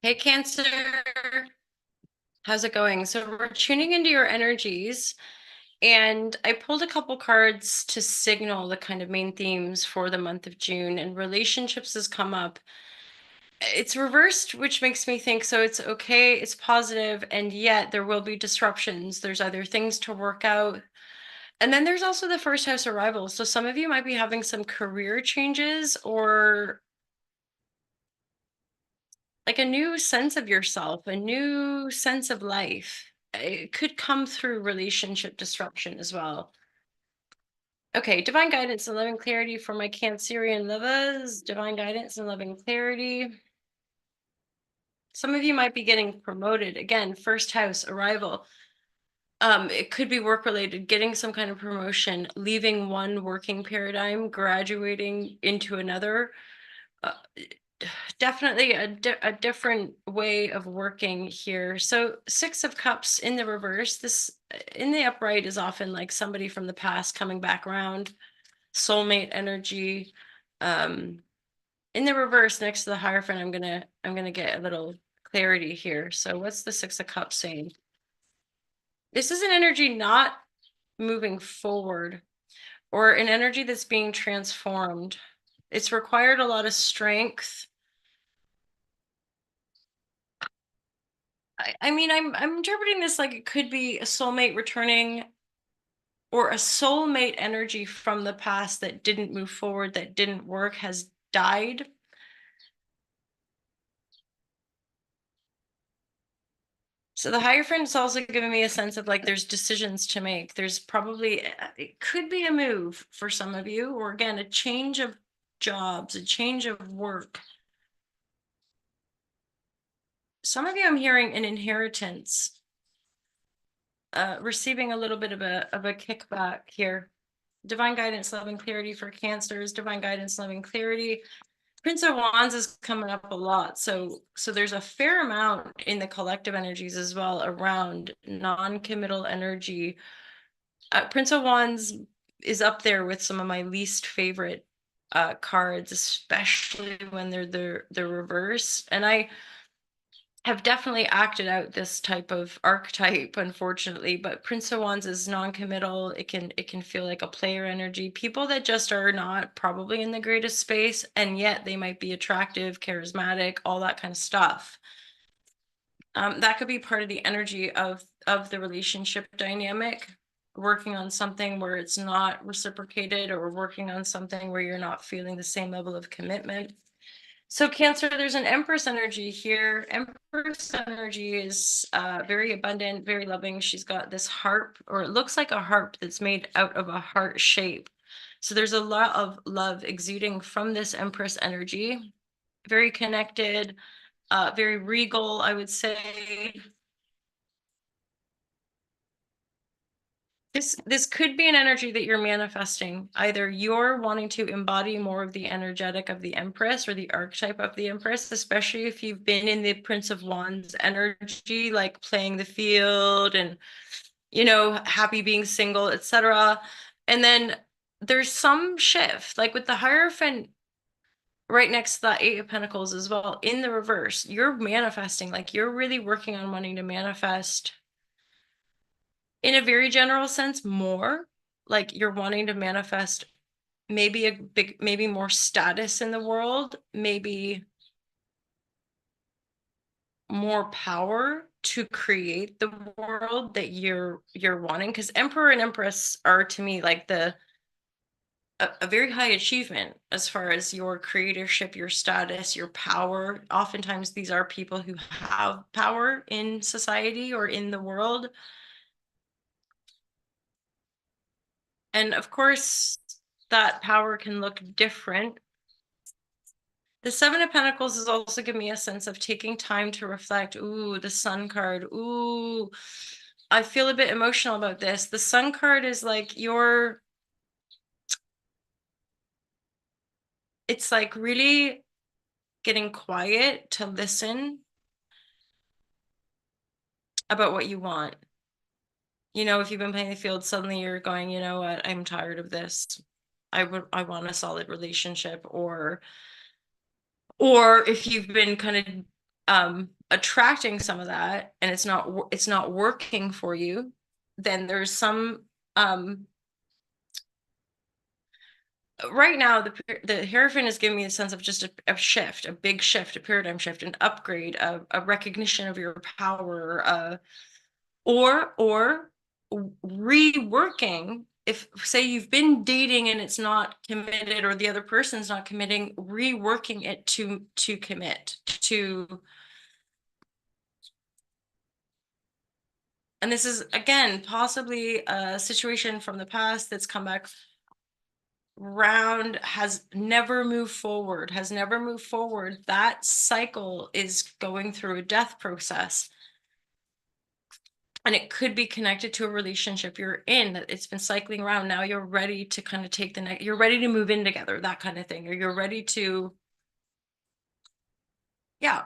Hey, Cancer. How's it going? So we're tuning into your energies, and I pulled a couple cards to signal the kind of main themes for the month of June, and relationships has come up. It's reversed, which makes me think so it's okay, it's positive, and yet there will be disruptions. There's either things to work out, and then there's also the first house arrival. So some of you might be having some career changes or like a new sense of yourself, a new sense of life. It could come through relationship disruption as well. Okay, divine guidance and loving clarity for my Cancerian lovers. Divine guidance and loving clarity. Some of you might be getting promoted. Again, first house arrival. It could be work related, getting some kind of promotion, leaving one working paradigm, graduating into another. Uh, Definitely a different way of working here. So Six of Cups in the reverse, this in the upright is often like somebody from the past coming back around, soulmate energy. Um, in the reverse next to the Hierophant, I'm gonna get a little clarity here. So what's the Six of Cups saying? This is an energy not moving forward or an energy that's being transformed. It's required a lot of strength. I mean, I'm interpreting this like it could be a soulmate returning or a soulmate energy from the past that didn't move forward, that didn't work, has died. So the Hierophant is also giving me a sense of like there's decisions to make. There's probably it could be a move for some of you, or again, a change of jobs, a change of work. Some of you I'm hearing an inheritance, receiving a little bit of a kickback here. Divine guidance, loving clarity for Cancers, divine guidance, loving clarity. Prince of Wands is coming up a lot. So there's a fair amount in the collective energies as well around non-committal energy. Prince of Wands is up there with some of my least favorite cards, especially when they're the reverse. And I have definitely acted out this type of archetype, unfortunately, but Prince of Wands is non-committal. It can feel like a player energy. People that just are not probably in the greatest space, and yet they might be attractive, charismatic, all that kind of stuff. That could be part of the energy of the relationship dynamic, working on something where it's not reciprocated, or working on something where you're not feeling the same level of commitment. So Cancer, there's an Empress energy here. Empress energy is very abundant, very loving. She's got this harp, or it looks like a harp that's made out of a heart shape. So there's a lot of love exuding from this Empress energy. Very connected, very regal, I would say. This could be an energy that you're manifesting. Either you're wanting to embody more of the energetic of the Empress or the archetype of the Empress, especially if you've been in the Prince of Wands energy, like playing the field and, happy being single, etc. And then there's some shift, like with the Hierophant right next to the Eight of Pentacles as well, in the reverse. You're manifesting, like you're really working on wanting to manifest in a very general sense more, like you're wanting to manifest maybe more status in the world, maybe more power to create the world that you're wanting, because Emperor and Empress are to me like a very high achievement as far as your creatorship, your status, your power. Oftentimes these are people who have power in society or in the world. And of course, that power can look different. The Seven of Pentacles is also giving me a sense of taking time to reflect. Ooh, the Sun card. Ooh, I feel a bit emotional about this. The Sun card is like it's like really getting quiet to listen about what you want. If you've been playing the field, suddenly you're going, you know what, I'm tired of this. I want a solid relationship, or if you've been kind of attracting some of that and it's not working for you, then there's some right now the Hierophant is giving me a sense of just a shift, a big shift, a paradigm shift, an upgrade, a recognition of your power, or reworking. If say you've been dating and it's not committed, or the other person's not committing, reworking it to commit to. And this is again possibly a situation from the past that's come back round, has never moved forward, that cycle is going through a death process. And it could be connected to a relationship you're in, that it's been cycling around. Now you're ready to kind of take the next, you're ready to move in together, that kind of thing, or you're ready to, yeah,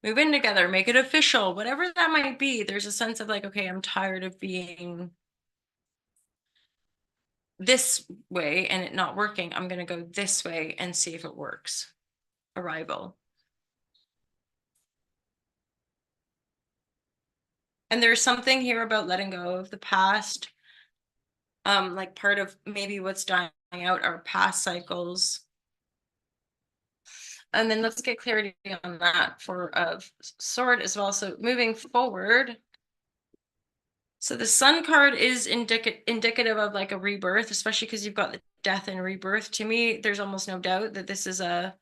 move in together, make it official, whatever that might be. There's a sense of like, okay, I'm tired of being this way and it not working. I'm going to go this way and see if it works. Arrival. And there's something here about letting go of the past. Like part of maybe what's dying out are past cycles. And then let's get clarity on that for sword as well. So moving forward. So the Sun card is indicative of like a rebirth, especially because you've got the death and rebirth. To me, there's almost no doubt that this is a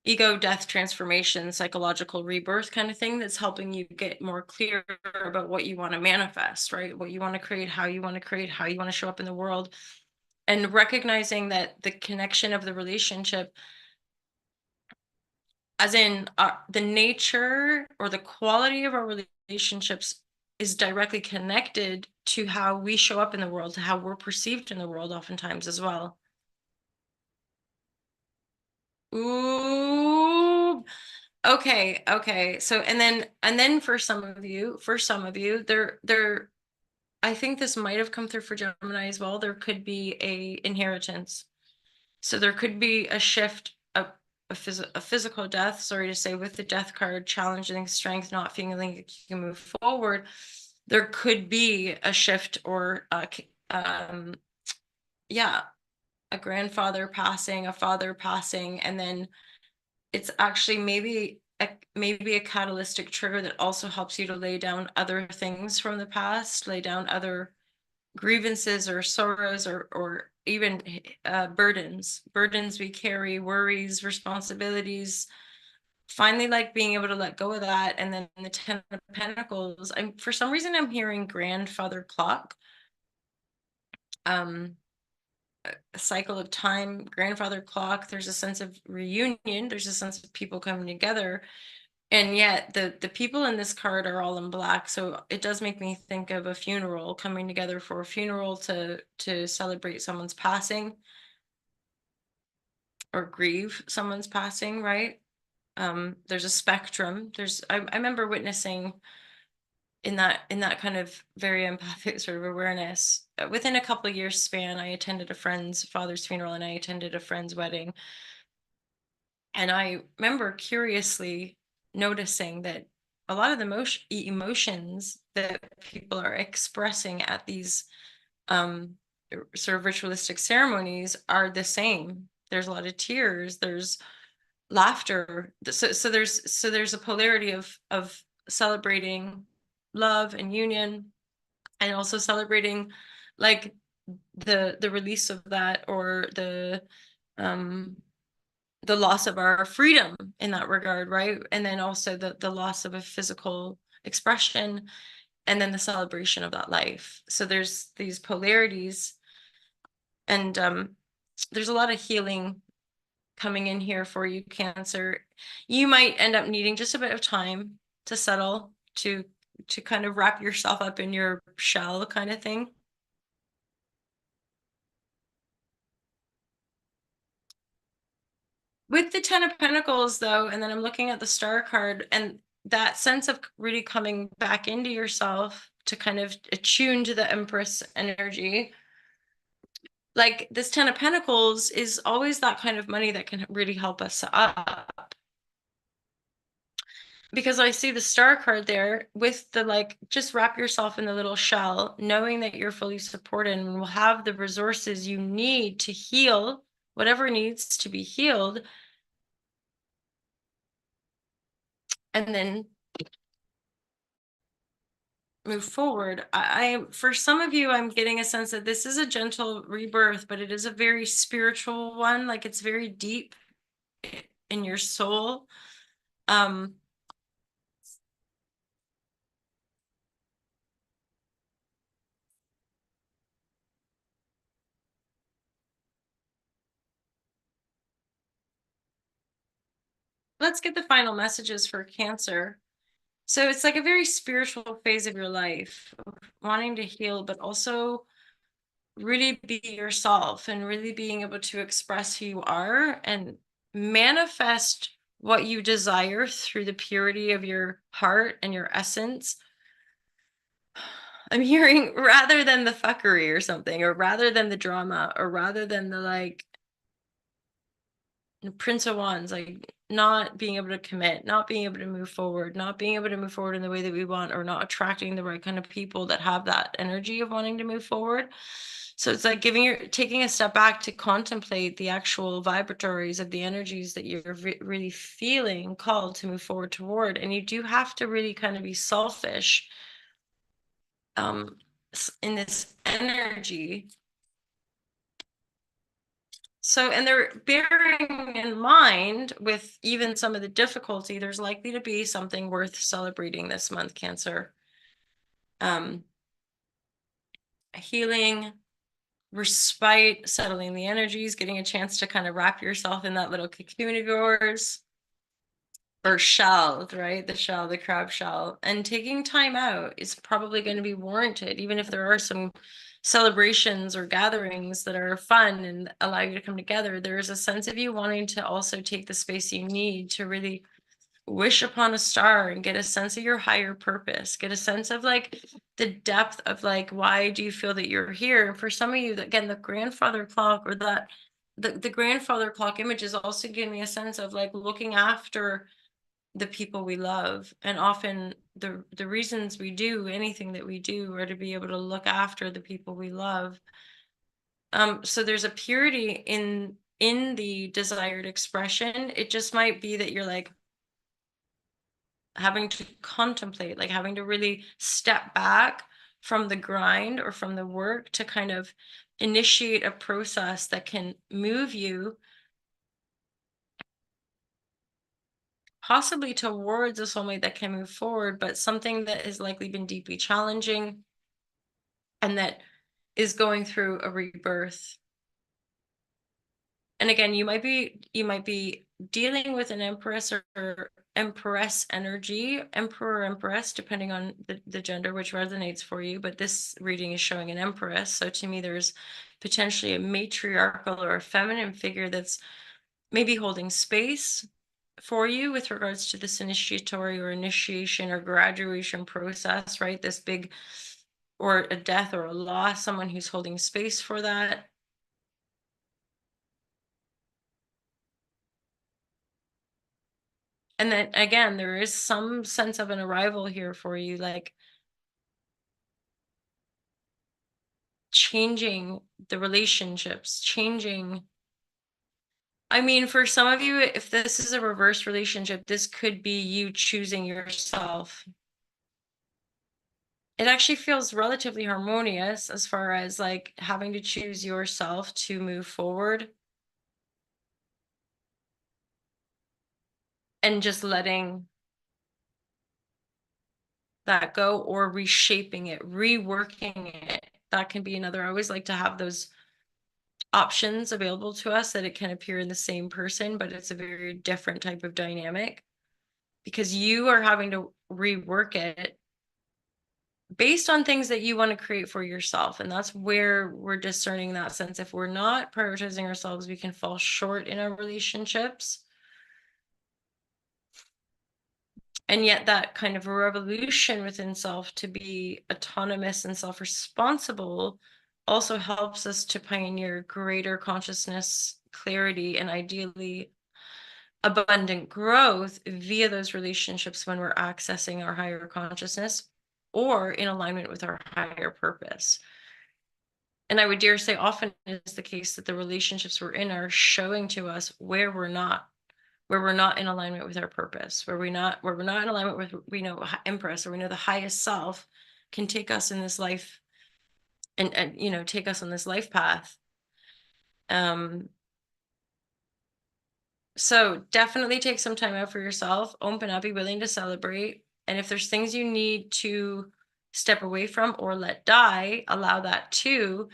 ego death transformation, psychological rebirth kind of thing that's helping you get more clear about what you want to manifest, right? What you want to create, how you want to create, how you want to show up in the world, and recognizing that the connection of the relationship, as in the nature or the quality of our relationships, is directly connected to how we show up in the world, to how we're perceived in the world oftentimes as well. Ooh, okay. So and then for some of you, there I think this might have come through for Gemini as well. There could be a inheritance. So there could be a shift, a physical death, sorry to say, with the death card, challenging strength, not feeling like you can move forward. There could be a shift or yeah, a grandfather passing, a father passing, and then it's actually maybe a catalytic trigger that also helps you to lay down other things from the past, lay down other grievances or sorrows or even burdens we carry, worries, responsibilities. Finally, like being able to let go of that. And then the 10 of Pentacles, for some reason I'm hearing grandfather clock, a cycle of time, grandfather clock. There's a sense of reunion, there's a sense of people coming together. And yet the people in this card are all in black. So it does make me think of a funeral, coming together for a funeral to celebrate someone's passing or grieve someone's passing, right? There's a spectrum. I remember witnessing in that kind of very empathic sort of awareness. Within a couple of years span, I attended a friend's father's funeral and I attended a friend's wedding. And I remember curiously noticing that a lot of the emotions that people are expressing at these sort of ritualistic ceremonies are the same. There's a lot of tears, there's laughter. So there's a polarity of celebrating love and union, and also celebrating like the release of that, or the loss of our freedom in that regard, right? And then also the loss of a physical expression, and then the celebration of that life. So there's these polarities, and there's a lot of healing coming in here for you, Cancer. You might end up needing just a bit of time to settle, to kind of wrap yourself up in your shell kind of thing. With the 10 of Pentacles, though, and then I'm looking at the Star card, and that sense of really coming back into yourself to kind of attune to the Empress energy. Like this 10 of Pentacles is always that kind of money that can really help us up. because I see the star card there with the like, just wrap yourself in the little shell, knowing that you're fully supported and will have the resources you need to heal whatever needs to be healed. And then move forward. For some of you, I'm getting a sense that this is a gentle rebirth, but it is a very spiritual one. Like it's very deep in your soul. Um, let's get the final messages for Cancer. So it's like a very spiritual phase of your life, wanting to heal, but also really be yourself and really being able to express who you are and manifest what you desire through the purity of your heart and your essence. I'm hearing rather than the fuckery or something, or rather than the drama, or rather than the like Prince of Wands, like not being able to commit, not being able to move forward, not being able to move forward in the way that we want, or not attracting the right kind of people that have that energy of wanting to move forward. So it's like taking a step back to contemplate the actual vibratories of the energies that you're really feeling called to move forward toward. And you do have to really kind of be selfish in this energy. So, and they're bearing in mind with even some of the difficulty, there's likely to be something worth celebrating this month, Cancer. Healing, respite, settling the energies, getting a chance to kind of wrap yourself in that little cocoon of yours. Or shell, right? The shell, the crab shell. And taking time out is probably going to be warranted, even if there are some celebrations or gatherings that are fun and allow you to come together. There is a sense of you wanting to also take the space you need to really wish upon a star and get a sense of your higher purpose, get a sense of like the depth of like, why do you feel that you're here? And for some of you, again, the grandfather clock or that the grandfather clock image is also giving me a sense of like looking after the people we love. And often the reasons we do anything that we do are to be able to look after the people we love. So there's a purity in the desired expression. It just might be that you're like having to contemplate, like having to really step back from the grind or from the work to kind of initiate a process that can move you possibly towards a soulmate that can move forward, but something that has likely been deeply challenging and that is going through a rebirth. And again, you might be dealing with an empress or empress energy, emperor or empress, depending on the gender, which resonates for you. But this reading is showing an empress. So to me, there's potentially a matriarchal or a feminine figure that's maybe holding space for you with regards to this initiatory or initiation or graduation process, right? This big, or a death or a loss, someone who's holding space for that. And then again, there is some sense of an arrival here for you, like changing the relationships, changing. I mean, for some of you, if this is a reverse relationship, this could be you choosing yourself. It actually feels relatively harmonious as far as like having to choose yourself to move forward and just letting that go or reshaping it, reworking it. That can be another. I always like to have those options available to us, that it can appear in the same person, but it's a very different type of dynamic because you are having to rework it based on things that you want to create for yourself. And that's where we're discerning that sense. If we're not prioritizing ourselves, we can fall short in our relationships. And yet that kind of revolution within self to be autonomous and self-responsible also helps us to pioneer greater consciousness, clarity, and ideally abundant growth via those relationships when we're accessing our higher consciousness or in alignment with our higher purpose. And I would dare say often is the case that the relationships we're in are showing to us where we're not in alignment with our purpose, where we're not in alignment with, we know, Empress, or we know the highest self can take us in this life and you know, take us on this life path. So definitely take some time out for yourself, open up, be willing to celebrate. And if there's things you need to step away from or let die, allow that too.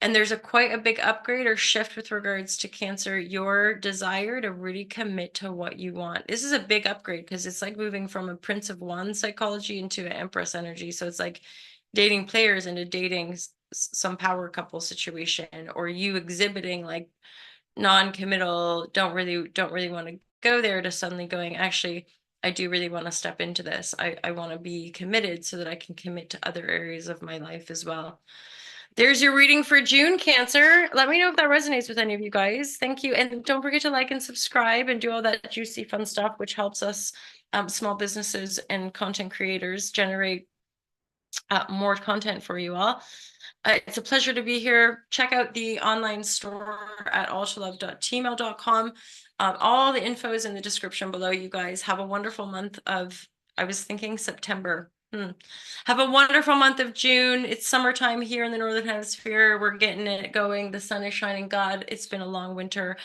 And there's quite a big upgrade or shift with regards to Cancer, your desire to really commit to what you want. This is a big upgrade because it's like moving from a Prince of Wands psychology into an Empress energy. So it's like dating players into dating some power couple situation, or you exhibiting like non-committal, don't really want to go there, to suddenly going, actually, I do really want to step into this. I want to be committed so that I can commit to other areas of my life as well. There's your reading for June, Cancer. Let me know if that resonates with any of you guys. Thank you. And don't forget to like and subscribe and do all that juicy, fun stuff, which helps us, small businesses and content creators, generate more content for you all. It's a pleasure to be here. Check out the online store at alltolove.tmail.com. All the info is in the description below. You guys have a wonderful month of, I was thinking September. Have a wonderful month of June. It's summertime here in the Northern Hemisphere. We're getting it going. The sun is shining. God, it's been a long winter.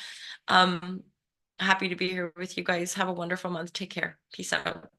Happy to be here with you guys. Have a wonderful month. Take care. Peace out.